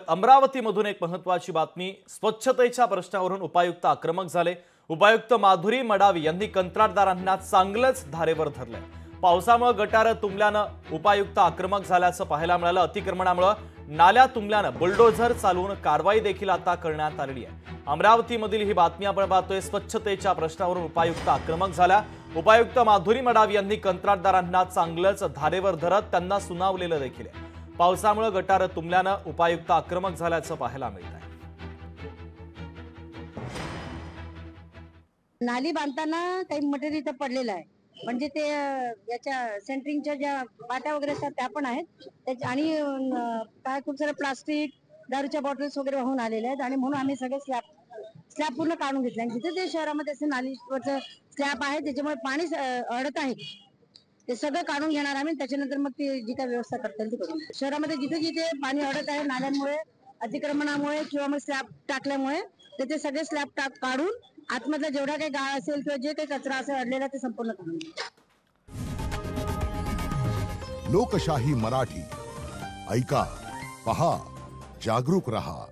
अमरावतीमधून एक महत्त्वाची बातमी। स्वच्छतेच्या प्रश्नावरून उपायुक्त आक्रमक झाले। उपायुक्त माधुरी मडावी यांनी कंत्राटदारांना चांगलंच धारेवर धरलंय। पावसामुळे गटार तुंबल्यानं उपायुक्त आक्रमक झाल्याचं पाहायला मिळालं। अतिक्रमणामुळे नाल्या तुंबल्यानं बुलडोझर चालवून कारवाई देखील आता करण्यात आलेली आहे। अमरावतीमधील ही बातमी आपण पाहतोय। स्वच्छतेच्या प्रश्नावरून उपायुक्त आक्रमक झाला। उपायुक्त माधुरी मडावी यांनी कंत्राटदारांना चांगलंच धारेवर धरत त्यांना सुनावलेलं देखील आहे। पावसामुळे गटार तुंबल्यानं उपायुक्त आक्रमक झाल्याचं पाहायला मिळत आहे। नाली बांधताना काही मटेरियल इथं पडलेलं आहे, म्हणजे ते याच्या सेंटरिंगच्या ज्या पाट्या वगैरे असतात त्या पण आहेत आणि काय खूप सारे प्लास्टिक दारूच्या बॉटल्स वगैरे वाहून आलेले आहेत आणि म्हणून आम्ही सगळे स्लॅब पूर्ण काढून घेतले आणि जिथे ते शहरामध्ये असे नालीवरचं स्लॅब आहे त्याच्यामुळे पाणी अडत आहे ते सगळं काढून घेणार आम्ही। त्याच्यानंतर मग ती जी काय व्यवस्था करता येईल ती करू। शहरामध्ये जिथे जिथे पाणी अडत आहे नाल्यांमुळे, अतिक्रमणामुळे किंवा मग स्लॅब टाकल्यामुळे ते सगळे स्लॅब काढून आतमधला जेवढा काही गाळ असेल किंवा जे काही कचरा असेल अडलेला ते संपूर्ण काढून। लोकशाही मराठी ऐका, पहा, जागरूक रहा।